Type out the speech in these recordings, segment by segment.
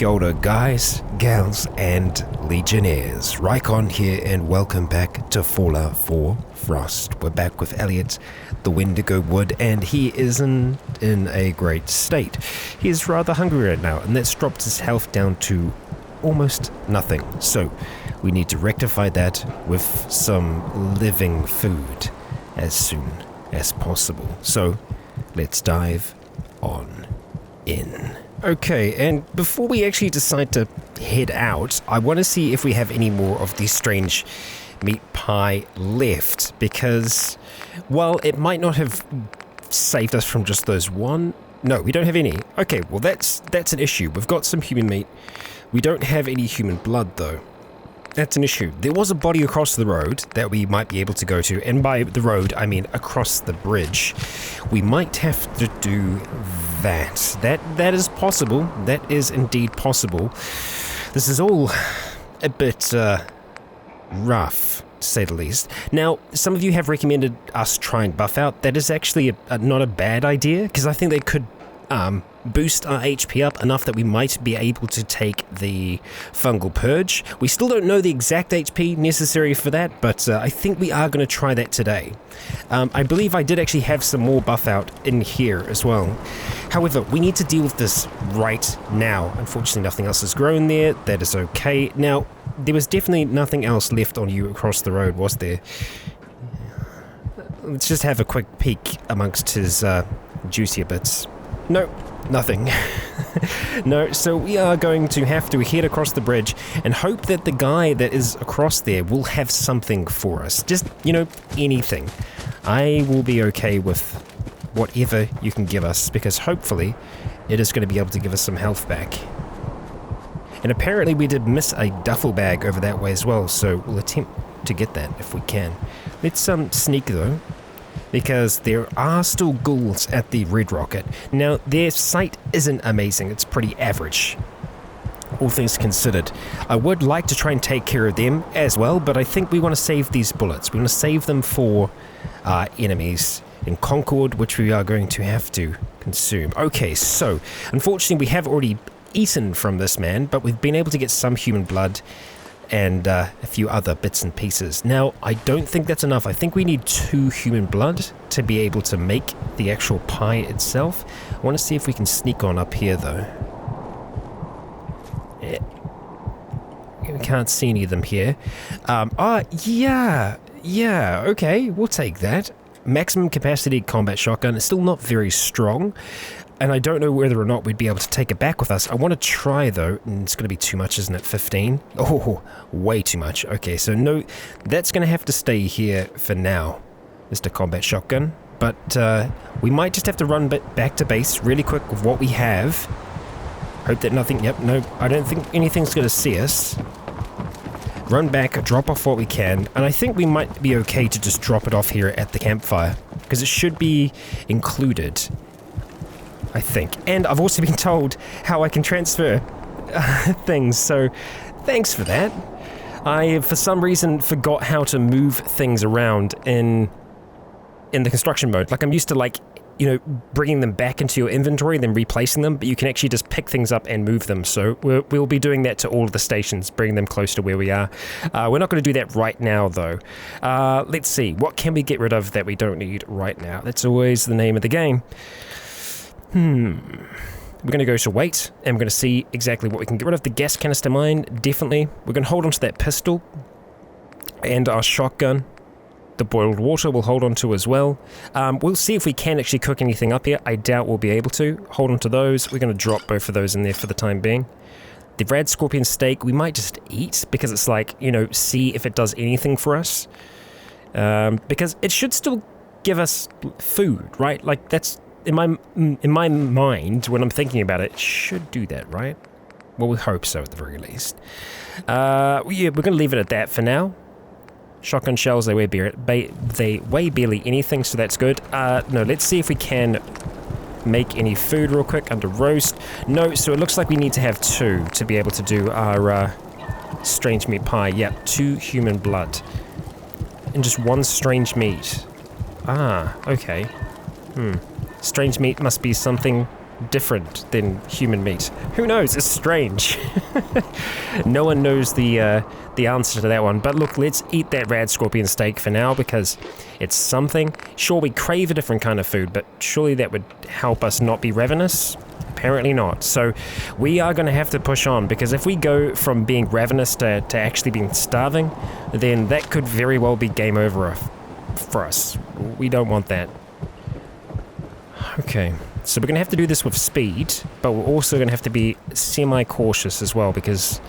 Kia ora, guys, gals, and legionnaires. Rycon here, and welcome back to Fallout 4 Frost. We're back with Elliot, the Wendigo Wood, and he isn't in a great state. He is rather hungry right now, and that's dropped his health down to almost nothing. So, we need to rectify that with some living food as soon as possible. So, let's dive on in. Okay, and before we actually decide to head out, I want to see if we have any more of the strange meat pie left, because, well, it might not have saved us from just those one. No, we don't have any. Okay, well, that's an issue. We've got some human meat. We don't have any human blood, though. That's an issue. There was a body across the road that we might be able to go to, and by the road, I mean across the bridge. We might have to do that. That is possible. That is indeed possible. This is all a bit rough, to say the least. Now, some of you have recommended us try and buff out. That is actually not a bad idea, because I think they could boost our HP up enough that we might be able to take the fungal purge. We still don't know the exact HP necessary for that, but I think we are going to try that today. I believe I did actually have some more buff out in here as well. However, we need to deal with this right now. Unfortunately, nothing else has grown there. That is okay. Now, there was definitely nothing else left on you across the road, was there? Let's just have a quick peek amongst his juicier bits. No, nothing. No, so we are going to have to head across the bridge and hope that the guy that is across there will have something for us. Just, anything. I will be okay with whatever you can give us, because hopefully it is going to be able to give us some health back. And apparently we did miss a duffel bag over that way as well, so we'll attempt to get that if we can. Let's sneak though, because there are still ghouls at the Red Rocket. Now, their sight isn't amazing, it's pretty average, all things considered. I would like to try and take care of them as well, but I think we want to save these bullets. We want to save them for our enemies in Concord, which we are going to have to consume. Okay, so, unfortunately we have already eaten from this man, but we've been able to get some human blood and a few other bits and pieces. Now, I don't think that's enough. I think we need 2 human blood to be able to make the actual pie itself. I want to see if we can sneak on up here, though. Yeah. We can't see any of them here. Yeah, okay, we'll take that. Maximum capacity combat shotgun is still not very strong, and I don't know whether or not we'd be able to take it back with us. I want to try, though, and it's going to be too much, isn't it? 15? Oh, way too much. Okay, so no, that's going to have to stay here for now, Mr. Combat Shotgun. But we might just have to run back to base really quick with what we have. Hope that nothing... Yep, no, I don't think anything's going to see us. Run back, drop off what we can, and I think we might be okay to just drop it off here at the campfire, because it should be included, I think. And I've also been told how I can transfer things, so thanks for that. I, for some reason, forgot how to move things around in the construction mode. Like, I'm used to, bringing them back into your inventory, then replacing them, but you can actually just pick things up and move them. So we'll be doing that to all of the stations, bring them close to where we are. We're not going to do that right now, though. Let's see, what can we get rid of that we don't need right now? That's always the name of the game. We're going to go to weight, and we're going to see exactly what we can get rid of. The gas canister mine, definitely. We're going to hold on to that pistol, and our shotgun. The boiled water we'll hold on to as well. We'll see if we can actually cook anything up here. I doubt we'll be able to. Hold on to those. We're going to drop both of those in there for the time being. The rad scorpion steak we might just eat, because it's like, see if it does anything for us. Because it should still give us food, right? Like, that's, in my mind, when I'm thinking about it, it should do that, right? Well, we hope so at the very least. Yeah, we're going to leave it at that for now. Shotgun shells, they weigh barely anything, so that's good. No, let's see if we can make any food real quick under roast. No, so it looks like we need to have 2 to be able to do our strange meat pie. Yep, 2 human blood. And just 1 strange meat. Ah, okay. Strange meat must be something different than human meat. Who knows? It's strange. No one knows the answer to that one. But look, let's eat that rad scorpion steak for now because it's something. Sure, we crave a different kind of food, but surely that would help us not be ravenous? Apparently not. So we are going to have to push on because if we go from being ravenous to actually being starving, then that could very well be game over for us. We don't want that. Okay. So we're going to have to do this with speed, but we're also going to have to be semi-cautious as well because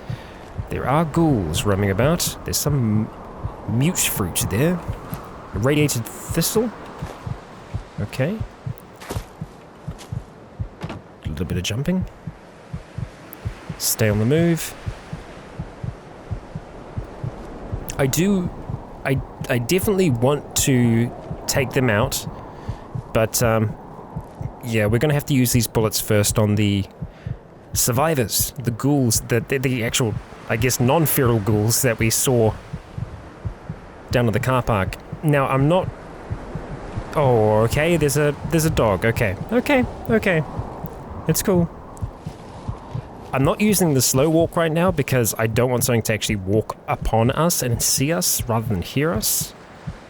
there are ghouls roaming about. There's some mute fruit there. A radiated thistle. Okay. A little bit of jumping. Stay on the move. I definitely want to take them out, but yeah, we're going to have to use these bullets first on the survivors, the ghouls, the actual, I guess, non-feral ghouls that we saw down at the car park. Now, I'm not... Oh, okay, there's a dog. Okay. It's cool. I'm not using the slow walk right now because I don't want something to actually walk upon us and see us rather than hear us.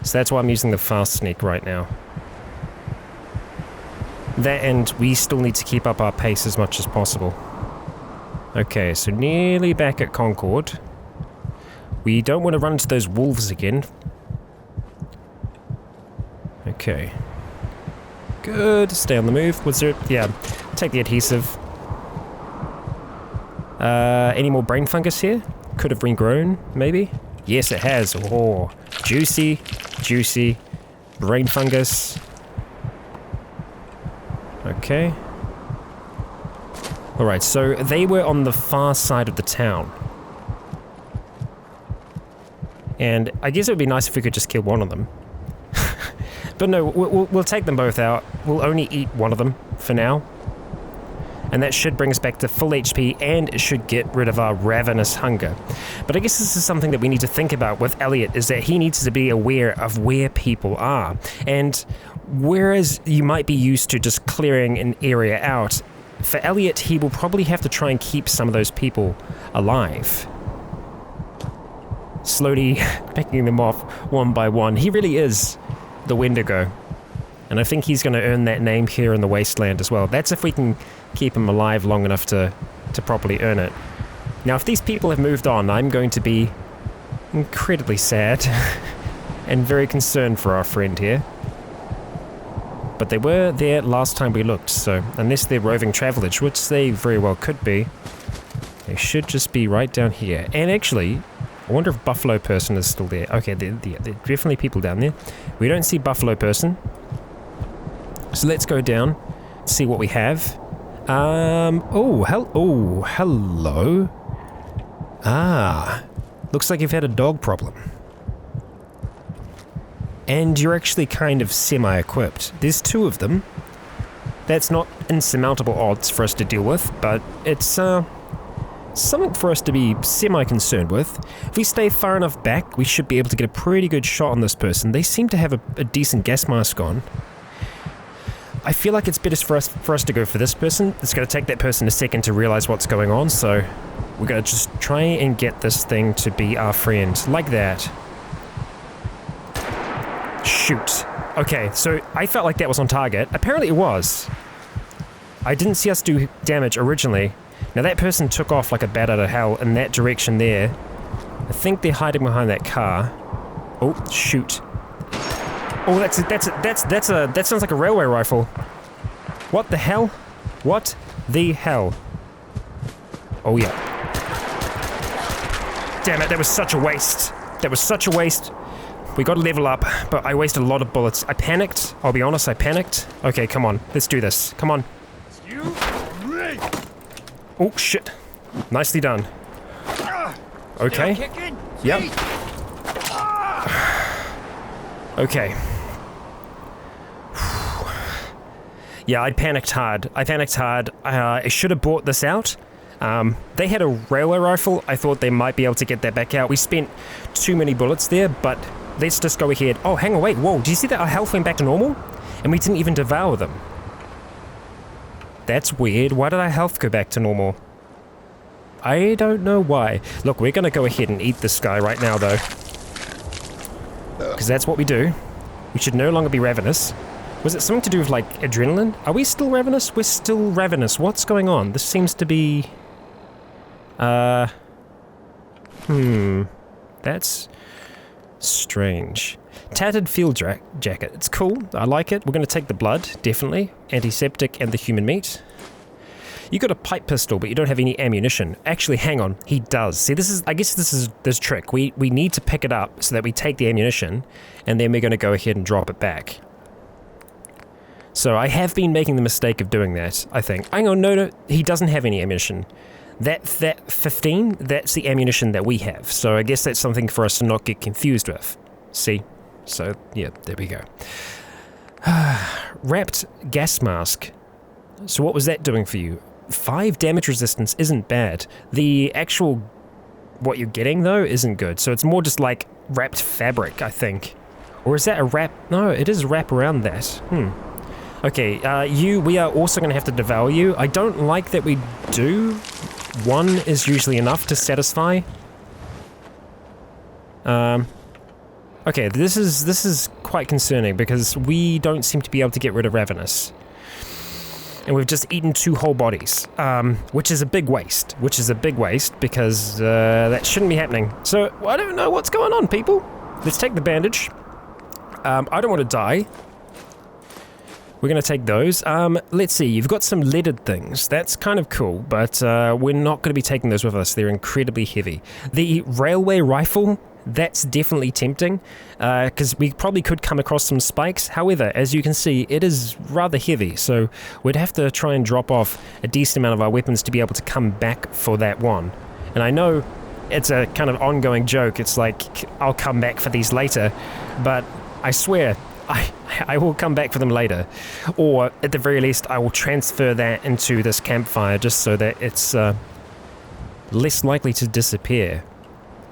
So that's why I'm using the fast sneak right now. That and we still need to keep up our pace as much as possible. Okay, so nearly back at Concord. We don't want to run into those wolves again. Okay. Good, stay on the move. Was there... Yeah, take the adhesive. Any more brain fungus here? Could have regrown, maybe? Yes, it has. Oh, juicy brain fungus. Okay. Alright, so they were on the far side of the town. And I guess it would be nice if we could just kill one of them. But no, we'll take them both out. We'll only eat one of them for now. And that should bring us back to full HP, and it should get rid of our ravenous hunger. But I guess this is something that we need to think about with Elliot, is that he needs to be aware of where people are. And whereas you might be used to just clearing an area out, for Elliot, he will probably have to try and keep some of those people alive. Slowly picking them off one by one. He really is the Wendigo. And I think he's going to earn that name here in the Wasteland as well. That's if we can keep him alive long enough to properly earn it. Now, if these people have moved on, I'm going to be incredibly sad and very concerned for our friend here. But they were there last time we looked, so unless they're roving travelers, which they very well could be, they should just be right down here. And actually, I wonder if Buffalo Person is still there. Okay, there are definitely people down there. We don't see Buffalo Person. So let's go down, see what we have. Oh, hello. Ah, looks like you've had a dog problem. And you're actually kind of semi-equipped. There's two of them. That's not insurmountable odds for us to deal with, but it's, something for us to be semi-concerned with. If we stay far enough back, we should be able to get a pretty good shot on this person. They seem to have a decent gas mask on. I feel like it's better for us to go for this person. It's going to take that person a second to realize what's going on, so we're going to just try and get this thing to be our friend. Like that. Shoot. Okay, so I felt like that was on target. Apparently it was. I didn't see us do damage originally. Now that person took off like a bat out of hell in that direction there. I think they're hiding behind that car. Oh, shoot. Oh, that sounds like a railway rifle. What the hell? What the hell? Oh yeah. Damn it, that was such a waste. That was such a waste. We got to level up, but I wasted a lot of bullets. I panicked. I'll be honest, I panicked. Okay, come on. Let's do this. Come on. Oh, shit. Nicely done. Okay. Yep. Okay. Yeah, I panicked hard. I should have bought this out. They had a railway rifle. I thought they might be able to get that back out. We spent too many bullets there, but let's just go ahead. Oh, hang on, wait. Whoa, do you see that our health went back to normal? And we didn't even devour them. That's weird. Why did our health go back to normal? I don't know why. Look, we're gonna go ahead and eat this guy right now, though. Because that's what we do. We should no longer be ravenous. Was it something to do with, like, adrenaline? Are we still ravenous? We're still ravenous. What's going on? This seems to be... That's... strange. Tattered field jacket. It's cool. I like it. We're going to take the blood, definitely. Antiseptic and the human meat. You got a pipe pistol, but you don't have any ammunition. Actually, hang on. He does. See, this is... I guess this is this trick. We need to pick it up so that we take the ammunition, and then we're going to go ahead and drop it back. So I have been making the mistake of doing that, I think. Hang on, no, he doesn't have any ammunition. That 15, that's the ammunition that we have. So I guess that's something for us to not get confused with. See? So, yeah, there we go. Wrapped gas mask. So what was that doing for you? 5 damage resistance isn't bad. The actual... what you're getting, though, isn't good. So it's more just like wrapped fabric, I think. Or is that a wrap? No, it is a wrap around that. Okay, we are also going to have to devour you. I don't like that we do. 1 is usually enough to satisfy. Okay, this is quite concerning because we don't seem to be able to get rid of Ravenous. And we've just eaten 2 whole bodies, which is a big waste. Because that shouldn't be happening. So, I don't know what's going on, people. Let's take the bandage. I don't want to die. We're going to take those. Let's see, you've got some leaded things. That's kind of cool, but we're not going to be taking those with us. They're incredibly heavy. The railway rifle, that's definitely tempting, because we probably could come across some spikes. However, as you can see, it is rather heavy, so we'd have to try and drop off a decent amount of our weapons to be able to come back for that one. And I know it's a kind of ongoing joke. It's like, I'll come back for these later, but I swear, I will come back for them later. Or, at the very least, I will transfer that into this campfire just so that it's less likely to disappear.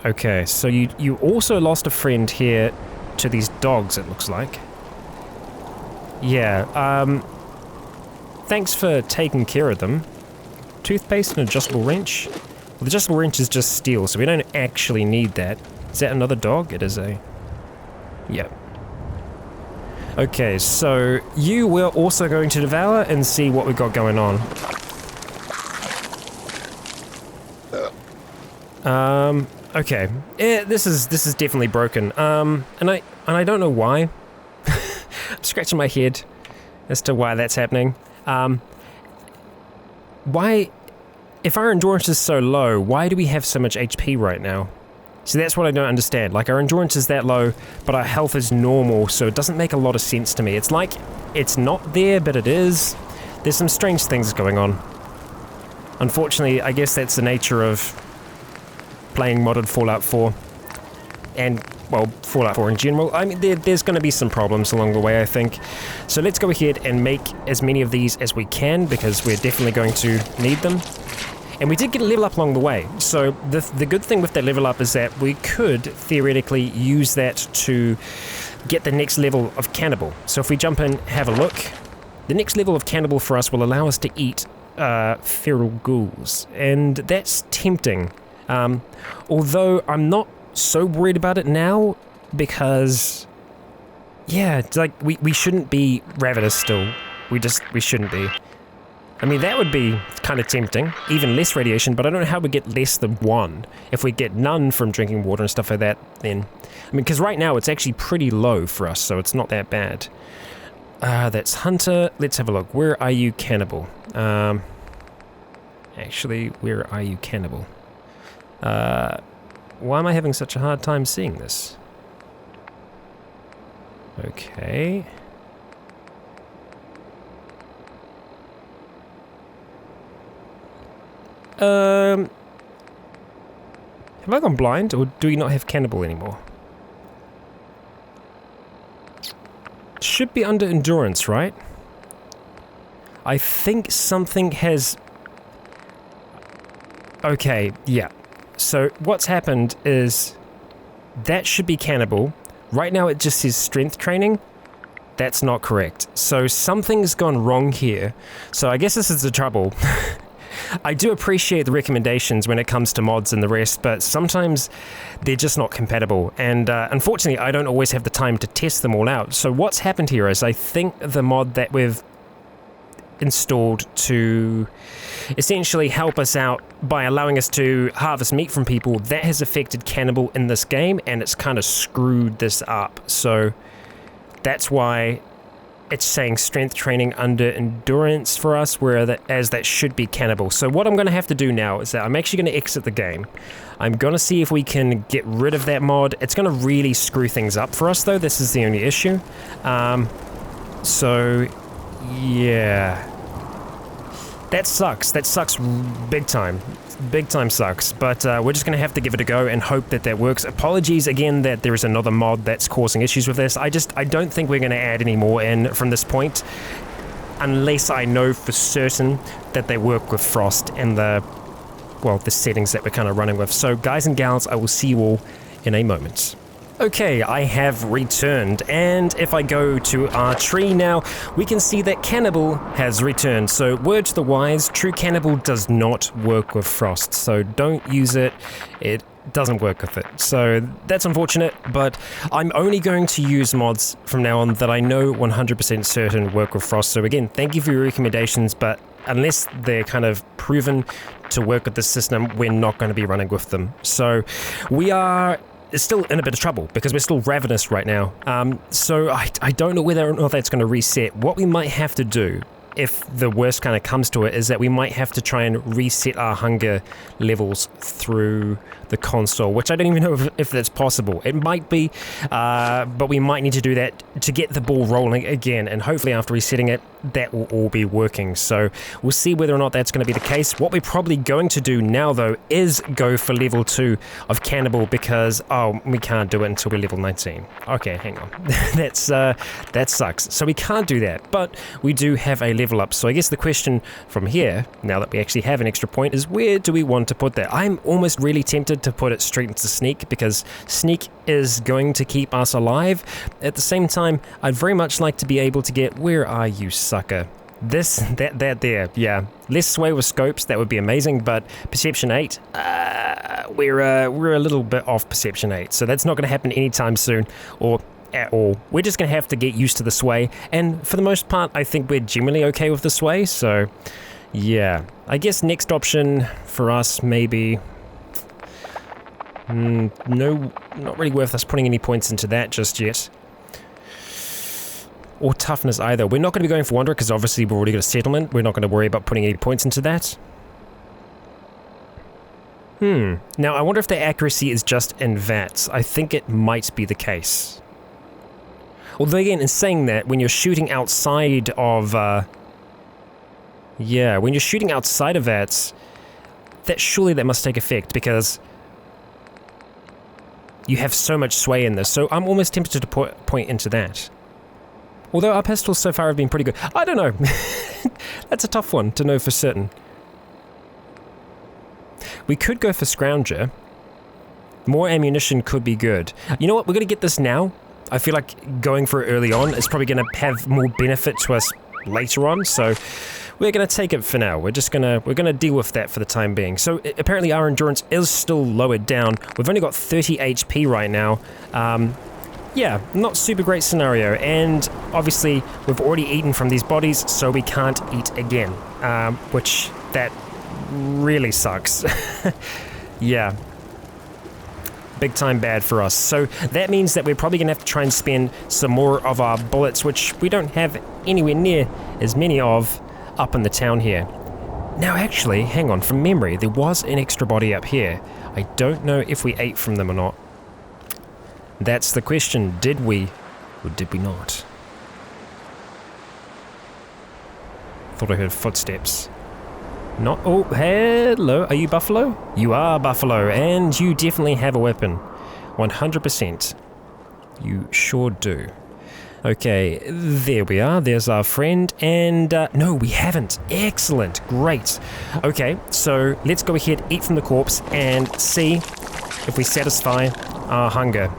Okay, so you also lost a friend here to these dogs, it looks like. Yeah, thanks for taking care of them. Toothpaste and adjustable wrench. Well, the adjustable wrench is just steel, so we don't actually need that. Is that another dog? It is a... yeah. Okay, so you were also going to devour and see what we got going on. Okay. This is definitely broken. And I don't know why. I'm scratching my head as to why that's happening. Why, if our endurance is so low, why do we have so much HP right now? See, that's what I don't understand. Like, our endurance is that low, but our health is normal, so it doesn't make a lot of sense to me. It's like, it's not there, but it is. There's some strange things going on. Unfortunately, I guess that's the nature of playing modded Fallout 4. And, well, Fallout 4 in general. I mean, there's going to be some problems along the way, I think. So let's go ahead and make as many of these as we can, because we're definitely going to need them. And we did get a level up along the way, so the good thing with that level up is that we could theoretically use that to get the next level of cannibal. So if we jump in, have a look, the next level of cannibal for us will allow us to eat feral ghouls, and that's tempting. Although I'm not so worried about it now, because, yeah, it's like we shouldn't be ravenous still. We shouldn't be. I mean, that would be kind of tempting, even less radiation, but I don't know how we get less than 1. If we get none from drinking water and stuff like that, then... I mean, because right now it's actually pretty low for us, so it's not that bad. That's Hunter. Let's have a look. Where are you, cannibal? Actually, where are you, cannibal? Why am I having such a hard time seeing this? Okay... have I gone blind, or do we not have cannibal anymore? Should be under endurance, right? I think something has... Okay, yeah. So what's happened is that should be cannibal. Right now it just says strength training. That's not correct. So something's gone wrong here. So I guess this is the trouble. I do appreciate the recommendations when it comes to mods and the rest, but sometimes they're just not compatible. And unfortunately, I don't always have the time to test them all out. So what's happened here is I think the mod that we've installed to essentially help us out by allowing us to harvest meat from people, that has affected cannibal in this game, and it's kind of screwed this up. So that's why it's saying strength training under endurance for us, whereas that should be cannibal. So what I'm going to have to do now is that I'm actually going to exit the game. I'm going to see if we can get rid of that mod. It's going to really screw things up for us, though. This is the only issue. So yeah, that sucks. That sucks big time. Big time sucks, but we're just going to have to give it a go and hope that that works. Apologies again that there is another mod that's causing issues with this. I don't think we're going to add any more in from this point unless I know for certain that they work with Frost and the settings that we're kind of running with. So guys and gals, I will see you all in a moment. Okay, I have returned, and if I go to our tree now, we can see that Cannibal has returned. So word to the wise, True Cannibal does not work with Frost, so don't use it. It doesn't work with it. So that's unfortunate, but I'm only going to use mods from now on that I know 100% certain work with Frost. So again, thank you for your recommendations, but unless they're kind of proven to work with the system, we're not going to be running with them. So we are still in a bit of trouble because we're still ravenous right now. So I don't know whether or not that's going to reset. What we might have to do, if the worst kind of comes to it, is that we might have to try and reset our hunger levels through the console, which I don't even know if that's possible. It might be, but we might need to do that to get the ball rolling again, and hopefully after resetting it, that will all be working. So we'll see whether or not that's going to be the case. What we're probably going to do now, though, is go for level 2 of Cannibal because, we can't do it until we're level 19. Okay, hang on. That sucks. So we can't do that, but we do have a level up. So I guess the question from here, now that we actually have an extra point, is where do we want to put that? I'm almost really tempted to put it straight into Sneak because Sneak is going to keep us alive. At the same time, I'd very much like to be able to get, where are you, sucker? That there, yeah. Less sway with scopes, that would be amazing, but Perception 8, we're a little bit off Perception 8, so that's not going to happen anytime soon, or at all. We're just going to have to get used to the sway, and for the most part, I think we're generally okay with the sway, so yeah. I guess next option for us, maybe... no, not really worth us putting any points into that just yet. Or toughness either. We're not going to be going for Wanderer because obviously we've already got a settlement. We're not going to worry about putting any points into that. Now I wonder if the accuracy is just in VATS. I think it might be the case. Although again, in saying that, when you're shooting outside of... when you're shooting outside of VATS, surely that must take effect because... you have so much sway in this, so I'm almost tempted to point into that. Although our pistols so far have been pretty good. I don't know. That's a tough one to know for certain. We could go for Scrounger. More ammunition could be good. You know what? We're going to get this now. I feel like going for it early on is probably going to have more benefit to us later on, so we're going to take it for now. We're going to deal with that for the time being. So apparently our endurance is still lowered down. We've only got 30 HP right now. Yeah, not super great scenario, and obviously we've already eaten from these bodies, so we can't eat again, which that really sucks. Yeah. Big time bad for us. So that means that we're probably going to have to try and spend some more of our bullets, which we don't have anywhere near as many of up in the town here. Now actually, hang on, from memory, there was an extra body up here. I don't know if we ate from them or not. That's the question. Did we, or did we not? Thought I heard footsteps. Not. Oh, hello. Are you Buffalo? You are Buffalo, and you definitely have a weapon. 100%. You sure do. Okay, there we are. There's our friend, and no, we haven't. Excellent. Great. Okay, so let's go ahead, eat from the corpse, and see if we satisfy our hunger.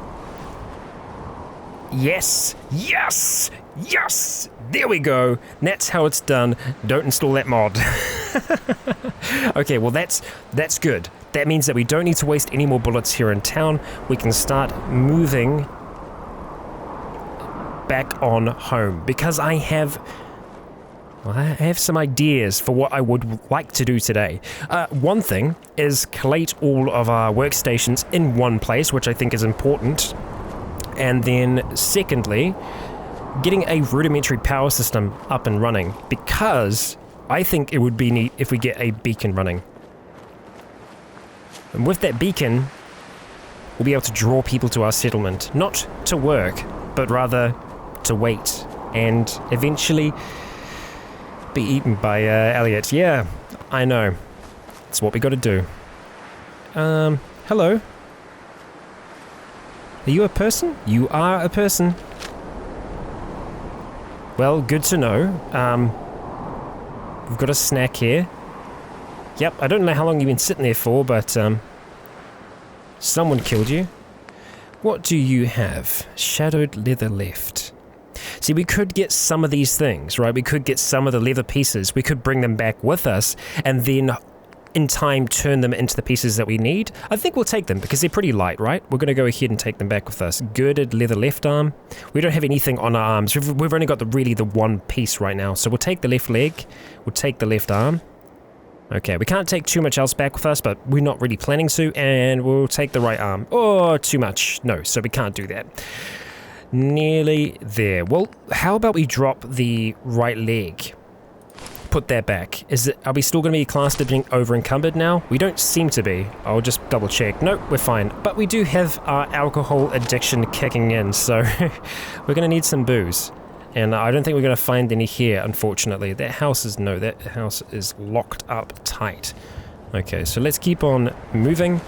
Yes! Yes! Yes! There we go. That's how it's done. Don't install that mod. Okay, well that's good. That means that we don't need to waste any more bullets here in town. We can start moving back on home because I have some ideas for what I would like to do today. One thing is collate all of our workstations in one place, which I think is important. And then secondly, getting a rudimentary power system up and running, because I think it would be neat if we get a beacon running. And with that beacon, we'll be able to draw people to our settlement, not to work, but rather to wait and eventually be eaten by Elliot. Yeah, I know. It's what we gotta do. Hello? Are you a person? You are a person. Well, good to know. We've got a snack here. Yep, I don't know how long you've been sitting there for, but someone killed you. What do you have? Shadowed leather left. See, we could get some of these things, right? We could get some of the leather pieces. We could bring them back with us, and then in time turn them into the pieces that we need. I think we'll take them because they're pretty light, right? We're going to go ahead and take them back with us. Girded leather left arm. We don't have anything on our arms. We've only got really the one piece right now. So we'll take the left leg. We'll take the left arm. Okay, we can't take too much else back with us, but we're not really planning to. And we'll take the right arm. Oh, too much. No, so we can't do that. Nearly there. Well, how about we drop the right leg? Put that back. Are we still going to be classed as being over encumbered now? We don't seem to be. I'll just double check. Nope, we're fine. But we do have our alcohol addiction kicking in, so we're going to need some booze. And I don't think we're going to find any here, unfortunately. That house is locked up tight. Okay, so let's keep on moving,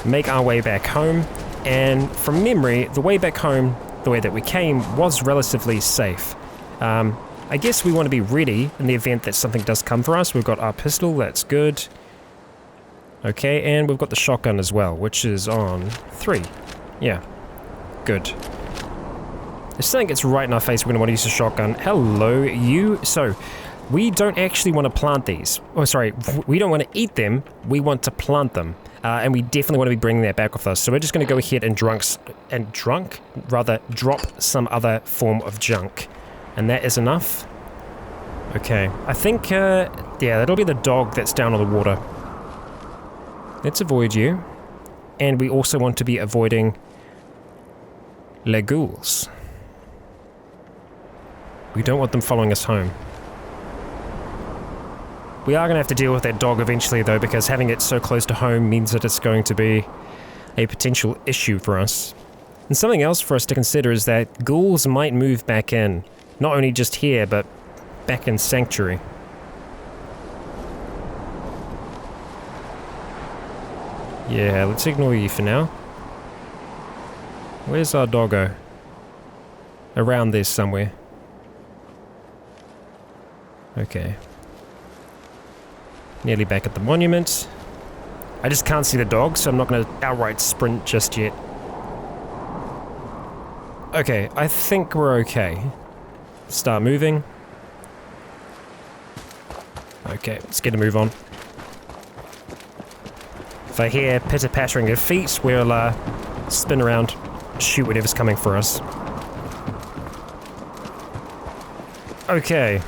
make our way back home. And from memory, the way back home, the way that we came, was relatively safe. I guess we want to be ready in the event that something does come for us. We've got our pistol, that's good. Okay, and we've got the shotgun as well, which is on 3. Yeah, good. If something gets right in our face, we're going to want to use a shotgun. Hello, you. So, we don't actually want to plant these. Oh, sorry, we don't want to eat them, we want to plant them. And we definitely want to be bringing that back with us. So we're just going to go ahead and drop some other form of junk. And that is enough. Okay, I think, yeah, that'll be the dog that's down on the water. Let's avoid you. And we also want to be avoiding les ghouls. We don't want them following us home. We are going to have to deal with that dog eventually, though, because having it so close to home means that it's going to be a potential issue for us. And something else for us to consider is that ghouls might move back in. Not only just here, but back in Sanctuary. Yeah, let's ignore you for now. Where's our doggo? Around there somewhere. Okay. Nearly back at the monument. I just can't see the dog, so I'm not going to outright sprint just yet. Okay, I think we're okay. Start moving. Okay, let's get a move on. If I hear pitter-pattering of feet, we'll spin around, shoot whatever's coming for us. Okay.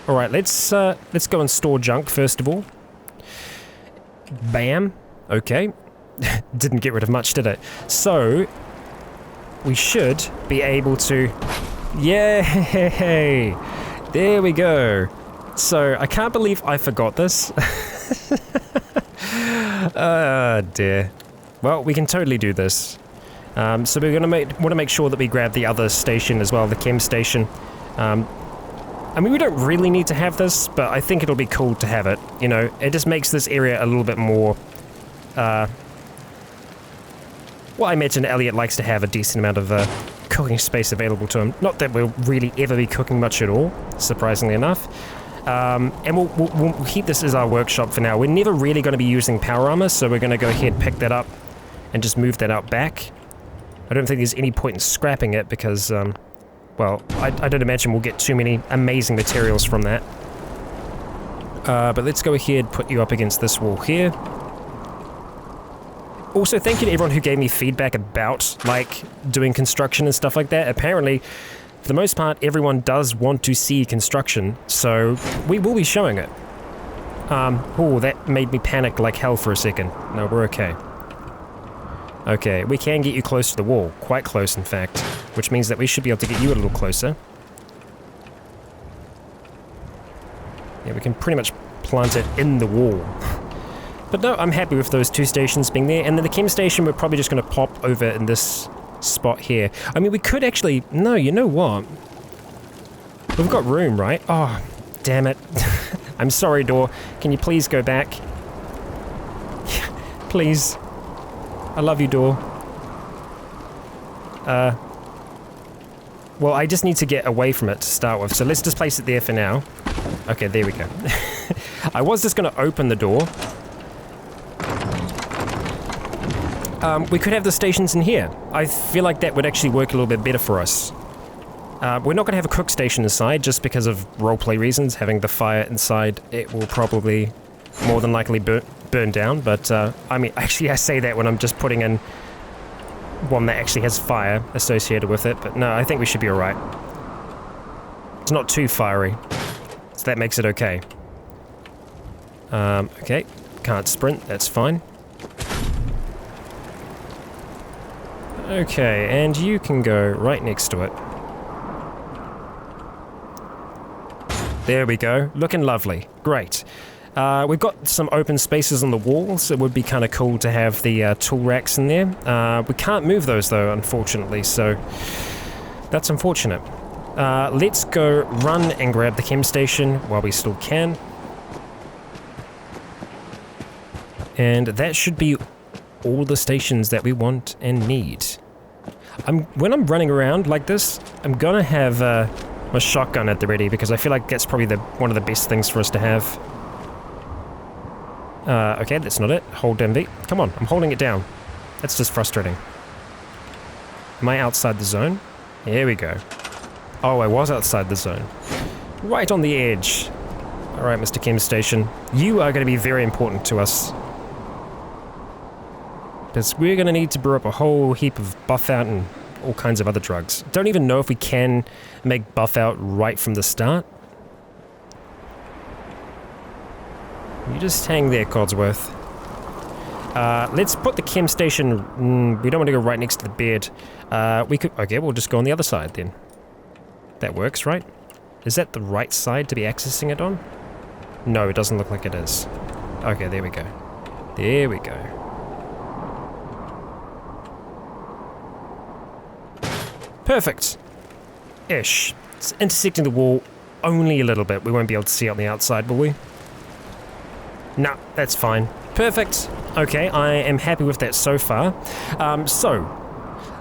Alright, let's go and store junk first of all. Bam. Okay. Didn't get rid of much, did it? So, we should be able to... Yay! There we go. So, I can't believe I forgot this. Dear. Well, we can totally do this. So we're gonna want to make sure that we grab the other station as well, the chem station. I mean, we don't really need to have this, but I think it'll be cool to have it. You know, it just makes this area a little bit more... well, I imagine Elliot likes to have a decent amount of cooking space available to him. Not that we'll really ever be cooking much at all, surprisingly enough. And we'll keep this as our workshop for now. We're never really going to be using power armor, so we're going to go ahead and pick that up and just move that out back. I don't think there's any point in scrapping it because, well, I don't imagine we'll get too many amazing materials from that. But let's go ahead, put you up against this wall here. Also, thank you to everyone who gave me feedback about, like, doing construction and stuff like that. Apparently, for the most part, everyone does want to see construction, so we will be showing it. Oh, that made me panic like hell for a second. No, we're okay. Okay, we can get you close to the wall. Quite close, in fact. Which means that we should be able to get you a little closer. Yeah, we can pretty much plant it in the wall. But no, I'm happy with those 2 stations being there. And then the chem station, we're probably just going to pop over in this spot here. I mean, we could actually... No, you know what? We've got room, right? Oh, damn it. I'm sorry, door. Can you please go back? Please. I love you, door. Well, I just need to get away from it to start with, so let's just place it there for now. Okay, there we go. I was just going to open the door. We could have the stations in here. I feel like that would actually work a little bit better for us. We're not going to have a cook station inside just because of roleplay reasons. Having the fire inside, it will probably more than likely burn down. But, I mean, actually I say that when I'm just putting in one that actually has fire associated with it. But no, I think we should be alright. It's not too fiery. So that makes it okay. Okay. Can't sprint. That's fine. Okay, and you can go right next to it. There we go. Looking lovely. Great. We've got some open spaces on the walls. It would be kind of cool to have the tool racks in there. We can't move those though, unfortunately, so that's unfortunate. Let's go run and grab the chem station while we still can. And that should be all the stations that we want and need. When I'm running around like this, I'm gonna have my shotgun at the ready because I feel like that's probably one of the best things for us to have. Okay, that's not it. Hold down V. Come on, I'm holding it down. That's just frustrating. Am I outside the zone? Here we go. Oh, I was outside the zone. Right on the edge. Alright, Mr. Chem Station. You are going to be very important to us. Because we're going to need to brew up a whole heap of buff out and all kinds of other drugs. Don't even know if we can make buff out right from the start. You just hang there, Codsworth. Let's put the chem station... we don't want to go right next to the bed. We could... Okay, we'll just go on the other side then. That works, right? Is that the right side to be accessing it on? No, it doesn't look like it is. Okay, there we go. There we go. Perfect. Ish. It's intersecting the wall only a little bit. We won't be able to see it on the outside, will we? No, that's fine. Perfect. Okay, I am happy with that so far. So,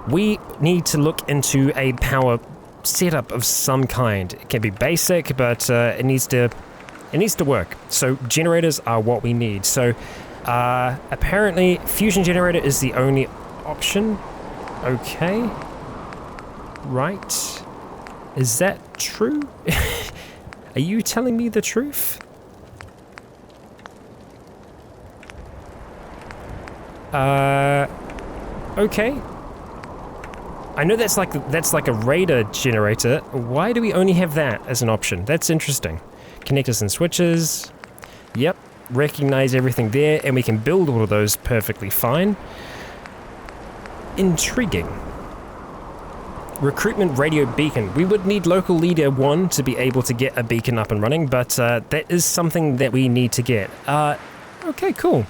we need to look into a power setup of some kind. It can be basic, but it needs to work. So, generators are what we need. So, apparently, fusion generator is the only option. Okay. Right. Is that true? Are you telling me the truth? Okay. I know that's like a radar generator. Why do we only have that as an option? That's interesting. Connectors and switches. Yep. Recognize everything there, and we can build all of those perfectly fine. Intriguing. Recruitment radio beacon. We would need local leader 1 to be able to get a beacon up and running, but that is something that we need to get. Okay, cool.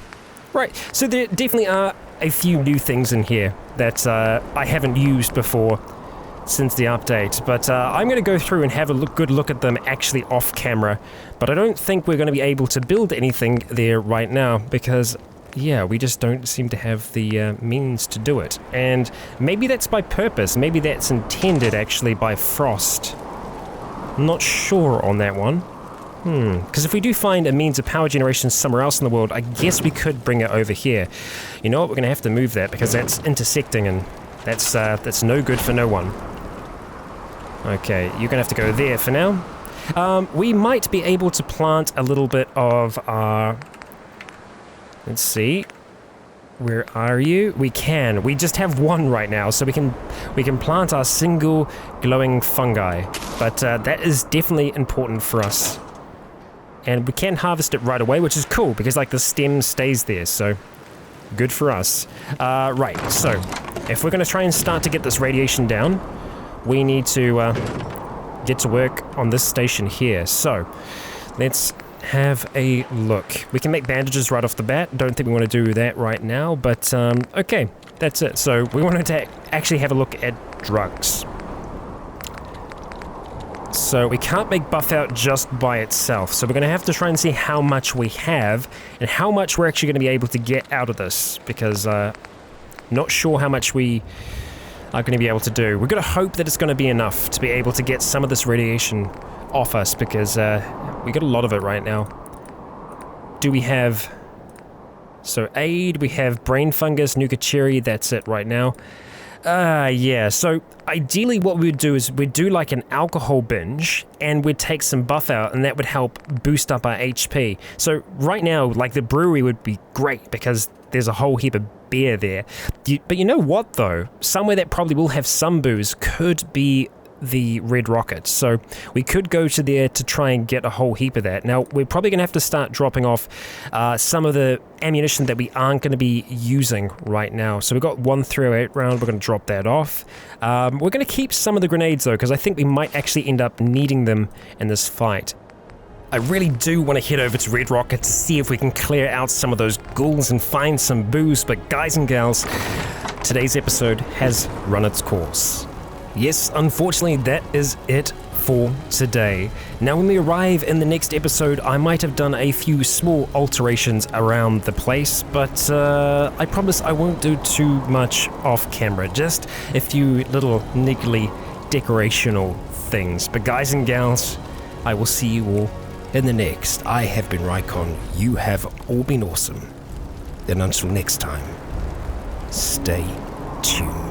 Right, so there definitely are a few new things in here that I haven't used before since the update, but I'm going to go through and have a good look at them actually off camera, but I don't think we're going to be able to build anything there right now because, yeah, we just don't seem to have the means to do it. And maybe that's by purpose, maybe that's intended actually by Frost. I'm not sure on that one. Because if we do find a means of power generation somewhere else in the world, I guess we could bring it over here. You know what, we're going to have to move that because that's intersecting and That's no good for no one. Okay, you're gonna have to go there for now. We might be able to plant a little bit of our... Let's see. Where are you? We can. We just have one right now, so we can plant our single glowing fungi. But that is definitely important for us. And we can harvest it right away, which is cool, because like the stem stays there, so good for us. Right, so if we're going to try and start to get this radiation down, we need to get to work on this station here. So let's have a look. We can make bandages right off the bat. Don't think we want to do that right now, but okay, that's it. So we wanted to actually have a look at drugs. So we can't make buff out just by itself, so we're going to have to try and see how much we have and how much we're actually going to be able to get out of this, because not sure how much we are going to be able to do. We're going to hope that it's going to be enough to be able to get some of this radiation off us, because we got a lot of it right now. Do we have... So aid, we have brain fungus, nuka cherry, that's it right now. Yeah, so ideally what we would do is we'd do like an alcohol binge and we'd take some buff out, and that would help boost up our HP. So right now, like the brewery would be great because there's a whole heap of beer there. But you know what though? Somewhere that probably will have some booze could be the Red Rocket, so we could go to there to try and get a whole heap of that. Now we're probably going to have to start dropping off some of the ammunition that we aren't going to be using right now. So we've got 1 308 round, we're going to drop that off. We're going to keep some of the grenades though, because I think we might actually end up needing them in this fight. I really do want to head over to Red Rocket to see if we can clear out some of those ghouls and find some booze, but guys and gals, today's episode has run its course. Yes, unfortunately, that is it for today. Now, when we arrive in the next episode, I might have done a few small alterations around the place, but I promise I won't do too much off camera, just a few little niggly decorational things. But guys and gals, I will see you all in the next. I have been Rycon. You have all been awesome. Then until next time, stay tuned.